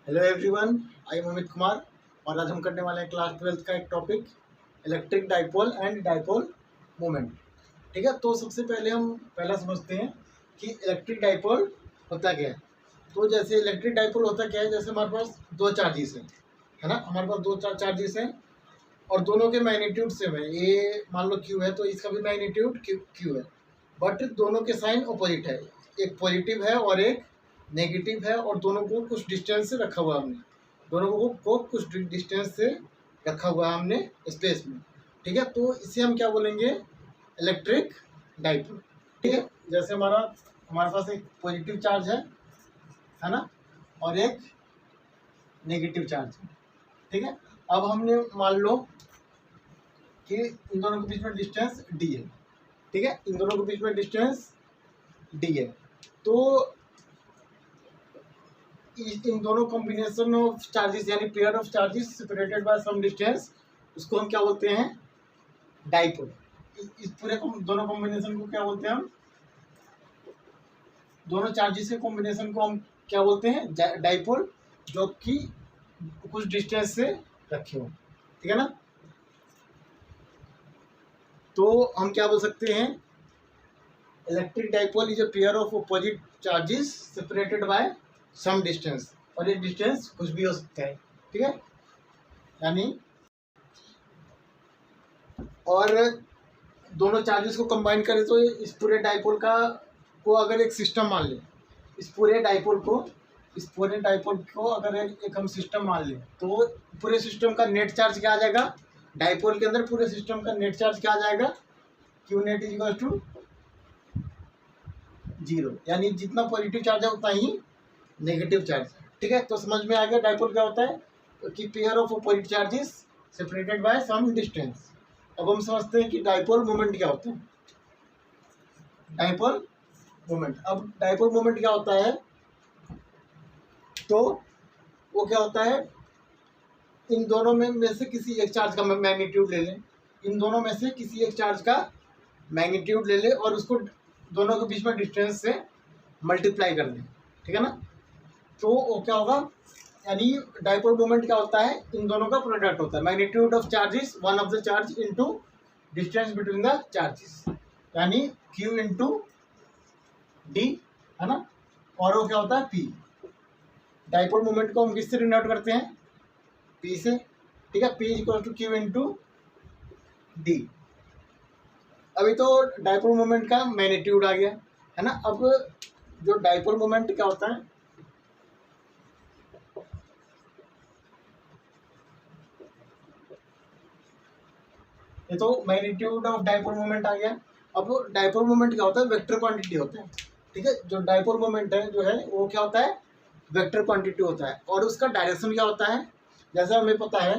Hello everyone, I am Amit Kumar और आज हम करने वाले हैं क्लास 12th का एक topic electric dipole and dipole moment. ठीक है, तो सबसे पहले हम पहला समझते हैं कि इलेक्ट्रिक डाइपोल होता क्या है। तो जैसे इलेक्ट्रिक डाइपोल होता क्या है, जैसे हमारे पास दो चार्जेस हैं, है ना। हमारे पास दो चार्जेस हैं और दोनों के मैग्नीट्यूड सेम है। ये मान लो क्यू है तो इसका भी मैग्नीट्यूड क्यू है, बट दोनों के साइन अपोजिट है। एक पॉजिटिव है और एक नेगेटिव है और दोनों को कुछ डिस्टेंस से रखा हुआ हमने, दोनों को कुछ डिस्टेंस से रखा हुआ है हमने स्पेस में। ठीक है, तो इसे हम क्या बोलेंगे, इलेक्ट्रिक डाइपोल। ठीक है, जैसे हमारे पास एक पॉजिटिव चार्ज है ना, और एक नेगेटिव चार्ज है। ठीक है, अब हमने मान लो कि इन दोनों के बीच में डिस्टेंस डी है। ठीक है, इन दोनों के बीच में डिस्टेंस डी है, तो इन दोनों कॉम्बिनेशन ऑफ चार्जेस यानी pair of charges separated by some distance, उसको हम क्या बोलते हैं, डाइपोल। इस पूरे दोनों कॉम्बिनेशन को क्या बोलते हैं हम, दोनों चार्जेस के कॉम्बिनेशन को हम क्या बोलते हैं, डाइपोल, जो कि कुछ डिस्टेंस से रखे हो। ठीक है ना, तो हम क्या बोल सकते हैं, electric dipole is a pair of opposite charges separated by some distance, और ये डिस्टेंस कुछ भी हो सकता है। ठीक है, यानी और दोनों चार्जेस को कंबाइन करें तो इस पूरे डाइपोल को अगर एक सिस्टम मान लें, इस पूरे डाइपोल को अगर एक हम सिस्टम मान लें, तो पूरे सिस्टम का नेट चार्ज क्या आ जाएगा, डाइपोल के अंदर पूरे सिस्टम का नेट चार्ज क्या आ जाएगा, Q net is equal to 0, यानी जितना पॉजिटिव चार्ज है उतना ही नेगेटिव चार्ज है। ठीक है, तो समझ में आ गया डाइपोल क्या होता है, कि pair of opposite charges separated by some distance. अब हम समझते हैं कि डाइपोल मोमेंट क्या होता है। डाइपोल मोमेंट, अब डाइपोल मोमेंट क्या होता है, तो वो क्या होता है, इन दोनों में से किसी एक चार्ज का मैग्नीट्यूड ले लें, इन दोनों में से किसी एक चार्ज का मैग्नीट्यूड ले लें और उसको दोनों के बीच में डिस्टेंस से मल्टीप्लाई कर दें। ठीक है ना, तो वो क्या होगा, यानी डाइपोल मोमेंट क्या होता है, इन दोनों का प्रोडक्ट होता है, magnitude of charges one of the charge into distance between the charges, यानी Q इंटू डी, है ना, और वो क्या होता है P। डाइपोल मोमेंट को हम किससे डिनोट करते हैं, P से। ठीक है, P equal to Q into D. अभी तो डाइपोल मोमेंट का मैग्नीट्यूड आ गया, है ना। अब जो डाइपोल मोमेंट क्या होता है, ये तो मैग्नीट्यूड ऑफ डाइपोल मोमेंट आ गया। अब डाइपोल मोमेंट क्या होता है, वेक्टर क्वांटिटी होता है। ठीक है, जो डाइपोल मोमेंट है जो है वो क्या होता है, वेक्टर क्वांटिटी होता है, और उसका डायरेक्शन क्या होता है, जैसा हमें पता है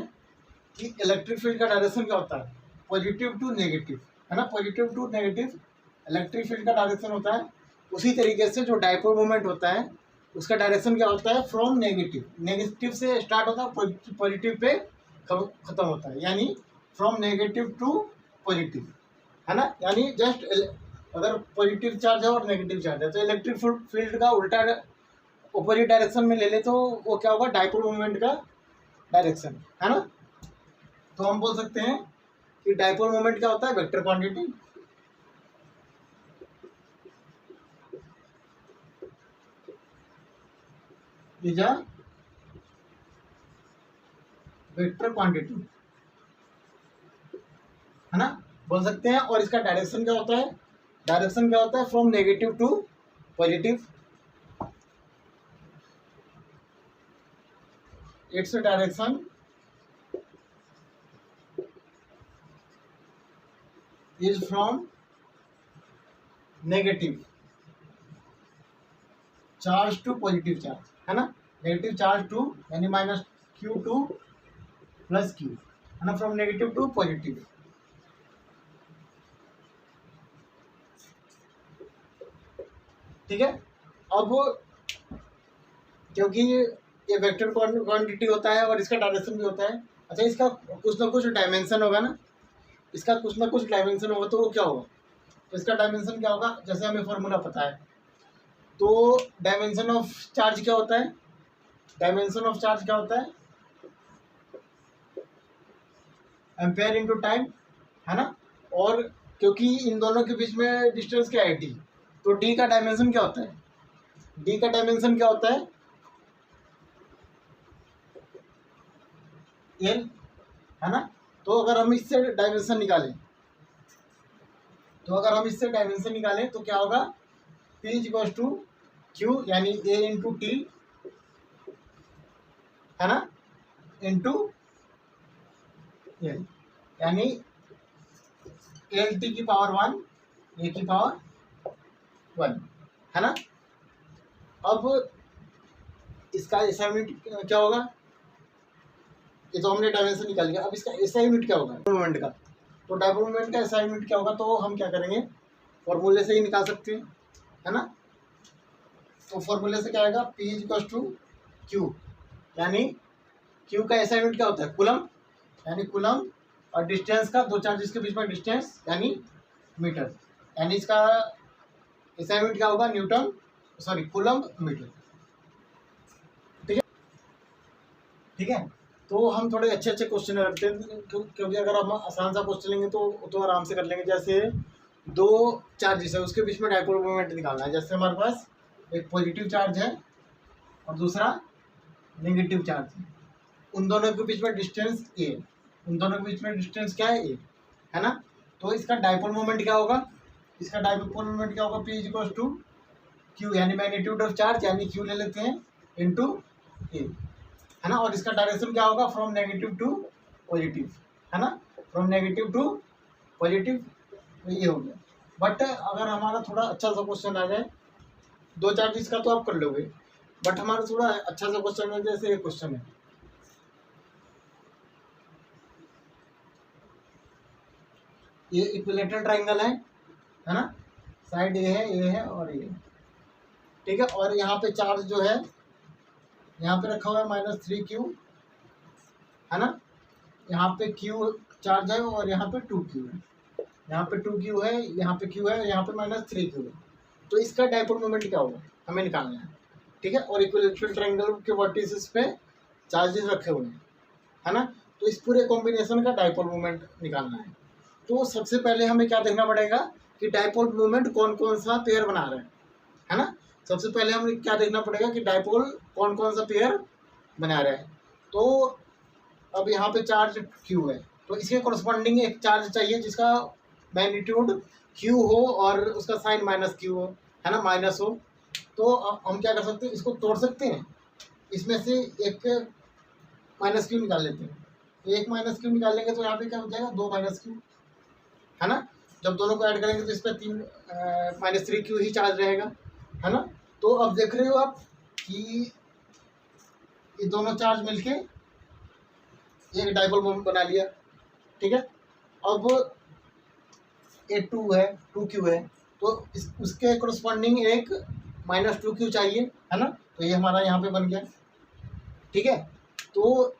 कि इलेक्ट्रिक फील्ड का डायरेक्शन क्या होता है, पॉजिटिव टू नेगेटिव, है ना, positive to negative electric field का डायरेक्शन होता है। उसी तरीके से जो डाइपोल मोमेंट होता है उसका डायरेक्शन क्या होता है, फ्रॉम नेगेटिव से स्टार्ट होता है, पॉजिटिव पे खत्म होता है, यानी फ्रॉम नेगेटिव टू पॉजिटिव, है ना। यानी जस्ट अगर पॉजिटिव चार्ज है और नेगेटिव चार्ज है तो इलेक्ट्रिक फील्ड का उल्टा अपोजिट डायरेक्शन में ले ले तो वो क्या होगा, डाइपोल मोमेंट का डायरेक्शन, है ना। तो हम बोल सकते हैं कि डाइपोल मोमेंट क्या होता है, vector quantity. Is a vector quantity, है ना, बोल सकते हैं। और इसका डायरेक्शन क्या होता है, डायरेक्शन क्या होता है, from negative to positive. Its direction is from negative charge to positive charge, है ना, नेगेटिव चार्ज टू यानी minus Q to plus Q, है ना, फ्रॉम नेगेटिव टू पॉजिटिव। ठीक है, अब क्योंकि ये वेक्टर क्वांटिटी होता है और इसका डायरेक्शन भी होता है, अच्छा इसका कुछ ना कुछ डायमेंशन होगा ना, इसका कुछ ना कुछ डायमेंशन होगा, तो वो क्या होगा, तो इसका डायमेंशन क्या होगा, जैसे हमें फॉर्मूला पता है, तो डायमेंशन ऑफ चार्ज क्या होता है, डायमेंशन ऑफ चार्ज क्या होता है, एम्पेयर इंटू टाइम, है ना। और क्योंकि इन दोनों के बीच में डिस्टेंस क्या है डी, तो डी का डायमेंशन क्या होता है, डी का डायमेंशन क्या होता है एल, है ना। तो अगर हम इससे डायमेंशन निकालें, तो क्या होगा, P इक्वल्स टू Q यानी A इंटू टी, है ना, इंटू एल, यानी एल टी की पावर 1 ए की पावर 1, है ना। अब इसका एसआई यूनिट क्या होगा, ये तो हमने डायमेंशन निकाल लिया, अब इसका एसआई यूनिट क्या होगा मोमेंट का, तो डायपोल मोमेंट का एसआई यूनिट क्या होगा, तो हम क्या करेंगे फॉर्मूले से ही निकाल सकते हैं, है ना। तो फॉर्मूले से क्या आएगा, P इक्वल्स टू Q, यानी Q का एसआई यूनिट क्या होता है कूलम, यानी कूलम, और डिस्टेंस का दो चार्जेस के बीच में डिस्टेंस यानी मीटर, यानी इसका एसआई यूनिट क्या होगा न्यूटन, सॉरी कूलम मीटर। ठीक है, तो हम थोड़े अच्छे अच्छे क्वेश्चन करते हैं, क्योंकि अगर हम आसान सा क्वेश्चन लेंगे तो आराम से कर लेंगे। जैसे दो चार्जेस है उसके बीच में डायपोल मोमेंट निकालना है, जैसे हमारे पास एक पॉजिटिव चार्ज है और दूसरा नेगेटिव चार्ज है, उन दोनों के बीच में डिस्टेंस ए, उन दोनों के बीच में डिस्टेंस क्या है ए, है ना। तो इसका डायपोल मोमेंट क्या होगा, इसका डायपोल मोमेंट क्या होगा, P इक्वल्स टू Q यानी मैग्नीट्यूड ऑफ चार्ज, यानी Q ले लेते हैं इंटू ए, है ना। और इसका डायरेक्शन क्या होगा, फ्रॉम नेगेटिव टू पॉजिटिव, है ना, फ्रॉम नेगेटिव टू पॉजिटिव, ये हो गया। बट अगर हमारा थोड़ा अच्छा सा क्वेश्चन आ जाए, दो चार्जेस का तो आप कर लोगे, बट हमारा थोड़ा अच्छा सा क्वेश्चन है, जैसे एक क्वेश्चन है, ये इक्विलेटरल ट्राइंगल है ना, साइड ये है और ये, ठीक है। और यहाँ पे चार्ज जो है यहाँ पे रखा हुआ है -3Q, है ना, यहाँ पे Q चार्ज है और यहाँ पे 2Q है, यहाँ पे 2Q है, यहाँ पे Q है, यहाँ पे -3Q है। तो इसका डायपोल मोमेंट क्या होगा हमें निकालना है, ठीक है। और इक्विलेटरल ट्रायंगल के वर्टिसेस पे चार्जेस रखे हुए हैं, है ना। तो इस पूरे कॉम्बिनेशन का डायपोल मोमेंट निकालना है। तो सबसे पहले हमें क्या देखना पड़ेगा कि डायपोल मोमेंट कौन कौन सा पेयर बना रहे हैं, है ना। सबसे पहले हमें क्या देखना पड़ेगा कि डायपोल कौन कौन सा पेयर बना रहा है। तो अब यहाँ पे चार्ज Q है, तो इसके कॉरस्पॉन्डिंग एक चार्ज चाहिए जिसका मैग्नीट्यूड Q हो और उसका साइन -Q हो, है ना, माइनस हो। तो हम क्या कर सकते हैं, इसको तोड़ सकते हैं, इसमें से एक -Q निकाल लेते हैं, एक -Q निकाल लेंगे तो यहाँ पे क्या हो जाएगा 2 -Q, है ना। जब दोनों को ऐड करेंगे तो इस पर 3 -3Q ही चार्ज रहेगा, है ना। तो अब देख रहे हो आप कि ये दोनों चार्ज मिलके एक डायपोल मोमेंट बना लिया, ठीक है। अब ये 2 है 2Q है, तो उसके corresponding एक -2Q चाहिए, है ना। तो ये हमारा यहाँ पे बन गया, ठीक है। तो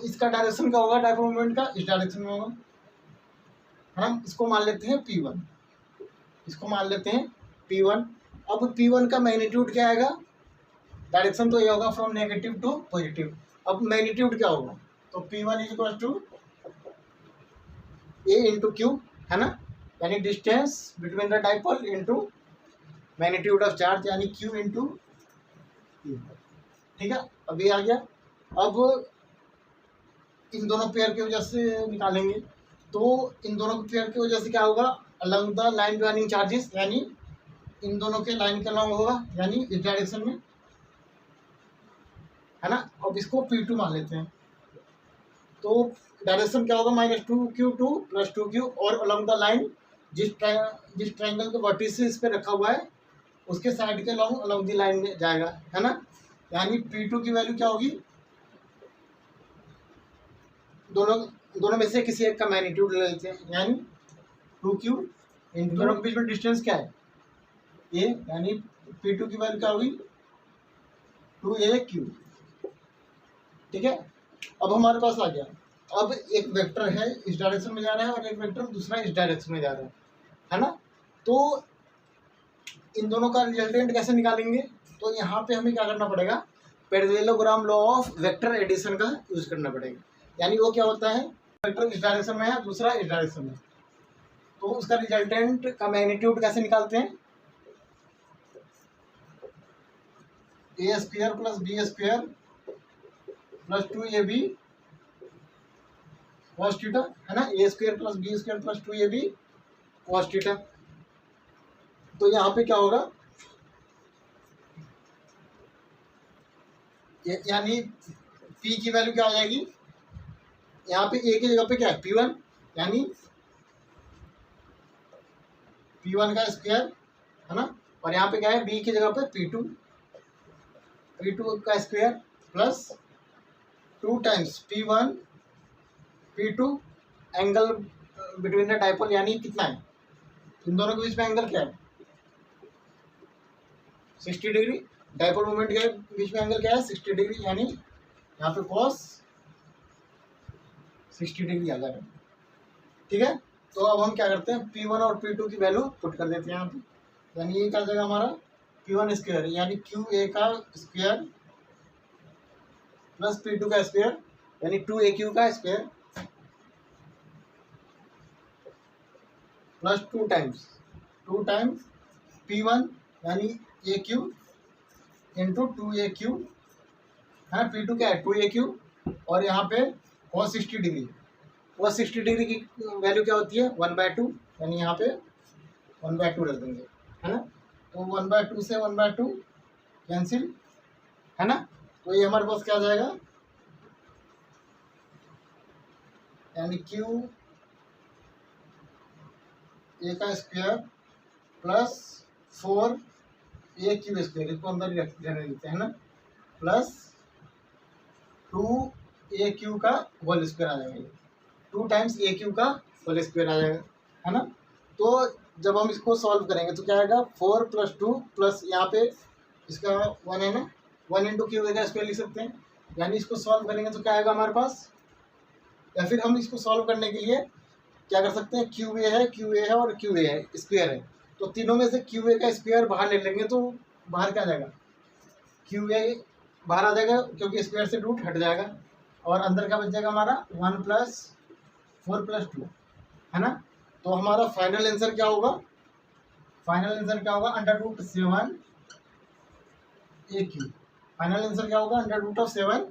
इसका डायरेक्शन क्या होगा डायपोल मोमेंट का, इस डायरेक्शन में होगा। हम इसको मान लेते हैं P1, इसको मान लेते हैं P1। अब P1 का मैग्नीट्यूड क्या आएगा, डायरेक्शन तो ये होगा फ्रॉम नेगेटिव टू पॉजिटिव। अब मैग्नीट्यूड क्या होगा, तो P1 is equal to A into Q, है ना, यानी distance between the dipole into magnitude of charge यानी Q इंटू, ठीक है। अब ये आ गया। अब इन दोनों पेयर की वजह से निकालेंगे, तो इन दोनों पेयर की वजह से क्या होगा, along the line joining charges, यानी इन दोनों के लाइन के अलॉन्ग होगा, यानी इस डायरेक्शन में, है ना। अब इसको P2 मान लेते हैं, तो डायरेक्शन क्या होगा -2Q2 + 2Q, और अलॉन्ग द लाइन जिस ट्रायंगल के वर्टिसेस पे रखा हुआ है उसके साइड के अलॉन्ग द लाइन में जाएगा, है ना। यानी P2 की वैल्यू क्या होगी, दोनों में से किसी एक का मैग्नीट्यूड ले लेते हैं, यानी 2Q, इन दोनों के बीच में डिस्टेंस क्या है A, यानी P2 की वैल्यू क्या होगी 2AQ, ठीक है। अब हमारे पास आ गया, अब एक वेक्टर है इस डायरेक्शन में जा रहा है और एक वेक्टर दूसरा इस डायरेक्शन में जा रहा है ना। तो इन दोनों का रिजल्टेंट कैसे निकालेंगे, तो यहाँ पे हमें क्या करना पड़ेगा, parallelogram law of vector addition का यूज करना पड़ेगा। यानी वो क्या होता है, वेक्टर इस डायरेक्शन में है, दूसरा इस डायरेक्शन में, तो उसका रिजल्टेंट का मैग्नीट्यूड कैसे निकालते हैं, A square plus B square plus 2ab cos theta, है ना, A square plus B square plus 2ab cos theta. तो यहाँ पे क्या होगा, यानी p की वैल्यू क्या आ जाएगी, यहाँ पे a की जगह पे क्या है p1, यानी p1 का स्क्वायर, है ना, और यहाँ पे क्या है b की जगह पे p2 का square plus 2 times p1 p2 angle between the dipole, यानी कितना है, इन दोनों के बीच में एंगल क्या है 60 डिग्री, डाइपोल मोमेंट के बीच में एंगल क्या है 60 डिग्री, यानी यहाँ पे cos 60 डिग्री आ जाएगा। ठीक है, तो अब हम क्या करते हैं, p1 और p2 की वैल्यू पुट कर देते हैं यहाँ पे, यानी ये क्या आ जाएगा हमारा p1 स्क्वायर यानी qa का स्क्वायर प्लस p2 का स्क्वायर यानी 2aq का स्क्वायर प्लस 2 टाइम्स p1 यानी aq इंटू 2aq, है, p2 क्या है 2aq, और यहाँ पे cos 60 डिग्री, cos 60 डिग्री की वैल्यू क्या होती है 1/2, यानी यहाँ पे 1/2 रख देंगे, है ना, तो 1/2 से 1/2 कैंसिल, है ना, तो ये हमारे पास क्या आ जाएगा, यानी q a का स्क्वायर प्लस 4aq स्क्वायर, इसको अंदर ही रहने देते हैं ना, प्लस 2aq का होल स्क्वायर आ जाएगा, 2 टाइम्स aq का होल स्क्वायर आ जाएगा, है ना। तो जब हम इसको सॉल्व करेंगे तो क्या आएगा 4 + 2 प्लस यहाँ पे इसका 1 है ना, 1 × q का स्क्वायर लिख सकते हैं, यानी इसको सॉल्व करेंगे तो क्या आएगा हमारे पास, या फिर हम इसको सॉल्व करने के लिए क्या कर सकते हैं, QA है और QA है स्क्वायर है, तो तीनों में से QA का स्क्वायर बाहर ले लेंगे तो बाहर क्या आ जाएगा, QA बाहर आ जाएगा क्योंकि स्क्वायर से रूट हट जाएगा, और अंदर का बच जाएगा हमारा 1 + 4 + 2, है ना। तो हमारा फाइनल आंसर क्या होगा, √7 AQ, फाइनल आंसर क्या होगा √7